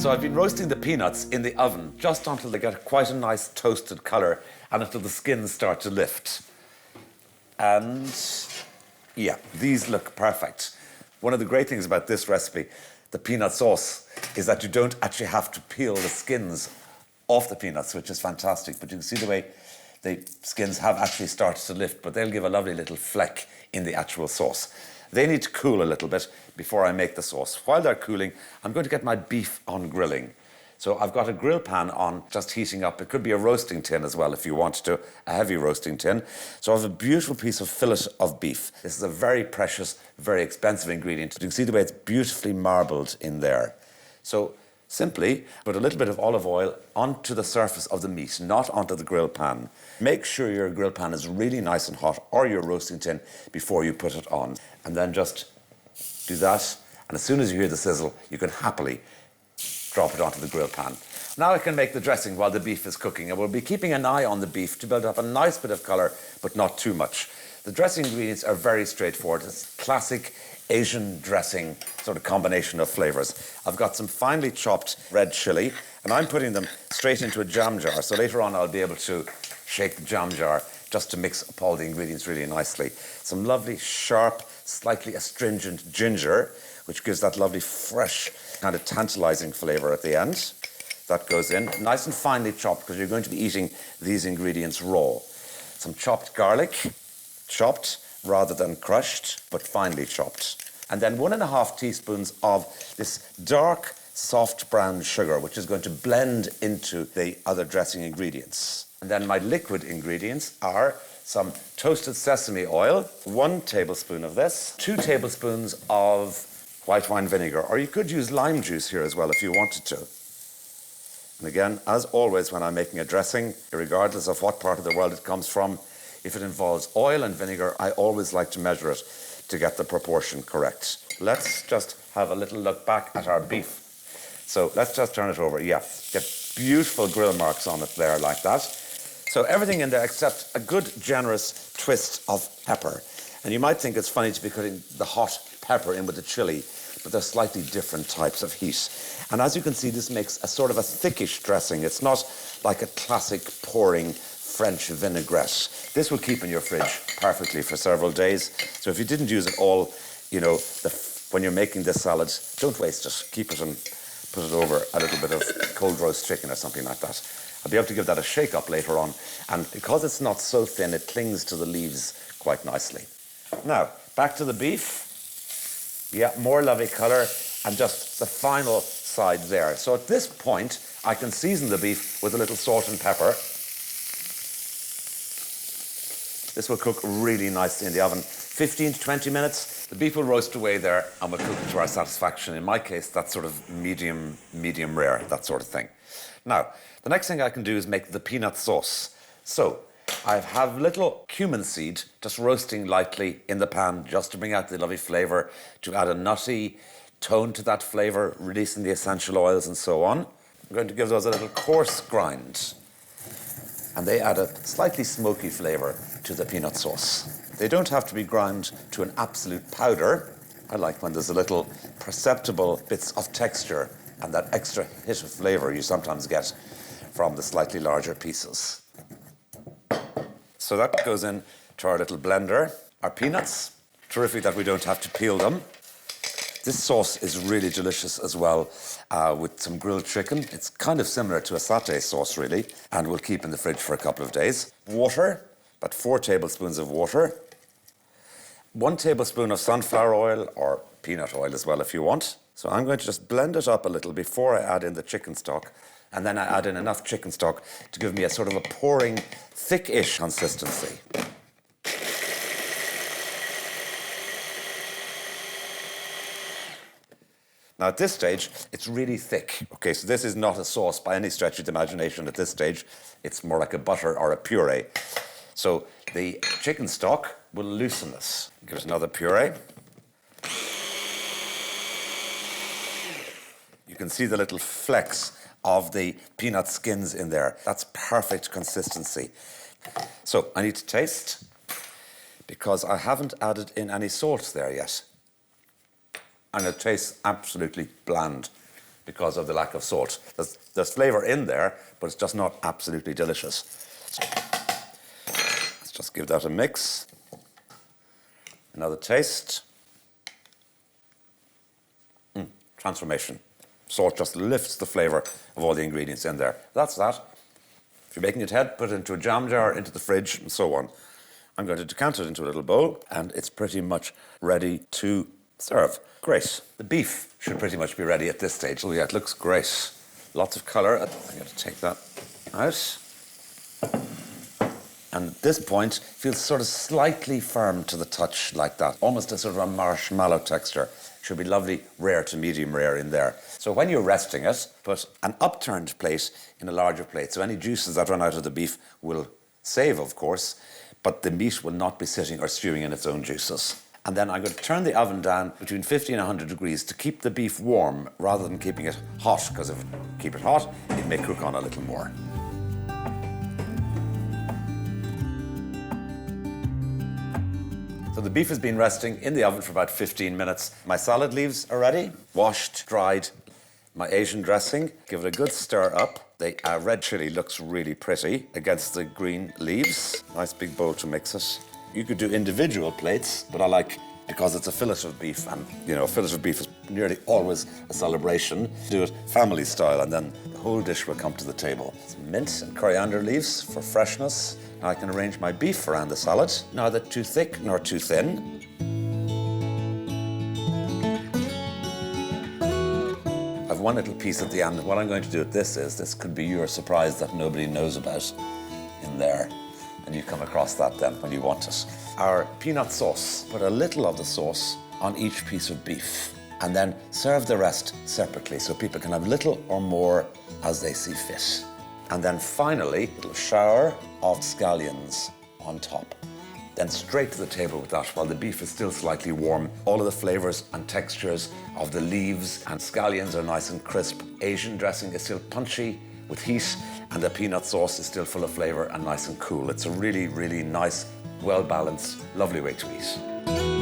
So I've been roasting the peanuts in the oven just until they get quite a nice toasted colour and until the skins start to lift. And yeah, these look perfect. One of the great things about this recipe, the peanut sauce, is that you don't actually have to peel the skins off the peanuts, which is fantastic. But you can see the way the skins have actually started to lift, but they'll give a lovely little fleck in the actual sauce. They need to cool a little bit before I make the sauce. While they're cooling, I'm going to get my beef on grilling. So I've got a grill pan on, just heating up. It could be a roasting tin as well if you want to, a heavy roasting tin. So I have a beautiful piece of fillet of beef. This is a very precious, very expensive ingredient. You can see the way it's beautifully marbled in there. So simply put a little bit of olive oil onto the surface of the meat, not onto the grill pan. Make sure your grill pan is really nice and hot, or your roasting tin, before you put it on. And then just do that. And as soon as you hear the sizzle, you can happily drop it onto the grill pan. Now I can make the dressing while the beef is cooking, and we'll be keeping an eye on the beef to build up a nice bit of colour, but not too much. The dressing ingredients are very straightforward. It's classic Asian dressing, sort of combination of flavours. I've got some finely chopped red chilli, and I'm putting them straight into a jam jar, so later on I'll be able to shake the jam jar just to mix up all the ingredients really nicely. Some lovely, sharp, slightly astringent ginger, which gives that lovely, fresh, kind of tantalising flavour at the end. That goes in, nice and finely chopped, because you're going to be eating these ingredients raw. Some chopped garlic, chopped rather than crushed, but finely chopped. And then 1.5 teaspoons of this dark, soft brown sugar, which is going to blend into the other dressing ingredients. And then my liquid ingredients are some toasted sesame oil, 1 tablespoon of this, 2 tablespoons of white wine vinegar, or you could use lime juice here as well if you wanted to. And again, as always when I'm making a dressing, regardless of what part of the world it comes from, if it involves oil and vinegar, I always like to measure it to get the proportion correct. Let's just have a little look back at our beef. So let's just turn it over. Yeah, get beautiful grill marks on it there like that. So everything in there except a good generous twist of pepper. And you might think it's funny to be putting the hot pepper in with the chili, but they're slightly different types of heat. And as you can see, this makes a sort of a thickish dressing. It's not like a classic pouring French vinaigrette. This will keep in your fridge perfectly for several days. So if you didn't use it all, you know, when you're making this salad, don't waste it. Keep it and put it over a little bit of cold roast chicken or something like that. I'll be able to give that a shake up later on. And because it's not so thin, it clings to the leaves quite nicely. Now, back to the beef. Yeah, more lovely colour and just the final side there. So at this point, I can season the beef with a little salt and pepper. This will cook really nicely in the oven. 15 to 20 minutes, the beef will roast away there and we'll cook it to our satisfaction. In my case, that's sort of medium rare, that sort of thing. Now, the next thing I can do is make the peanut sauce. So, I have little cumin seed just roasting lightly in the pan just to bring out the lovely flavour, to add a nutty tone to that flavour, releasing the essential oils and so on. I'm going to give those a little coarse grind. And they add a slightly smoky flavour to the peanut sauce. They don't have to be ground to an absolute powder. I like when there's a little perceptible bits of texture and that extra hit of flavour you sometimes get from the slightly larger pieces. So that goes in to our little blender. Our peanuts, terrific that we don't have to peel them. This sauce is really delicious as well with some grilled chicken. It's kind of similar to a satay sauce, really, and will keep in the fridge for a couple of days. Water, about 4 tablespoons of water. 1 tablespoon of sunflower oil, or peanut oil as well if you want. So I'm going to just blend it up a little before I add in the chicken stock, and then I add in enough chicken stock to give me a sort of a pouring, thick-ish consistency. Now at this stage, it's really thick. Okay, so this is not a sauce by any stretch of the imagination at this stage. It's more like a butter or a puree. So the chicken stock will loosen this. Give it another puree. You can see the little flecks of the peanut skins in there. That's perfect consistency. So I need to taste, because I haven't added in any salt there yet. And it tastes absolutely bland. because of the lack of salt. There's flavour in there, but it's just not absolutely delicious. So let's just give that a mix. Another taste. Transformation. Salt just lifts the flavour of all the ingredients in there. That's that. If you're making it ahead, put it into a jam jar, into the fridge, and so on. I'm going to decant it into a little bowl, and it's pretty much ready to serve. Great. The beef should pretty much be ready at this stage. Oh yeah, it looks great. Lots of colour. I'm going to take that out. And at this point, it feels sort of slightly firm to the touch like that. Almost a sort of a marshmallow texture. Should be lovely rare to medium rare in there. So when you're resting it, put an upturned plate in a larger plate. So any juices that run out of the beef will save, of course, but the meat will not be sitting or stewing in its own juices. And then I'm going to turn the oven down between 50 and 100 degrees to keep the beef warm rather than keeping it hot, because if you keep it hot, it may cook on a little more. So the beef has been resting in the oven for about 15 minutes. My salad leaves are ready, washed, dried. My Asian dressing, give it a good stir up. The red chilli looks really pretty against the green leaves. Nice big bowl to mix it. You could do individual plates, but I like, because it's a fillet of beef, and you know, a fillet of beef is nearly always a celebration. Do it family style, and then the whole dish will come to the table. Some mint and coriander leaves for freshness. Now I can arrange my beef around the salad, neither too thick nor too thin. I've one little piece at the end. What I'm going to do with this is, this could be your surprise that nobody knows about in there. And you come across that then when you want it. Our peanut sauce. Put a little of the sauce on each piece of beef, and then serve the rest separately so people can have little or more as they see fit. And then finally, a little shower of scallions on top. Then straight to the table with that while the beef is still slightly warm. All of the flavors and textures of the leaves and scallions are nice and crisp. Asian dressing is still punchy with heat, and the peanut sauce is still full of flavor and nice and cool. It's a really, really nice, well-balanced, lovely way to eat.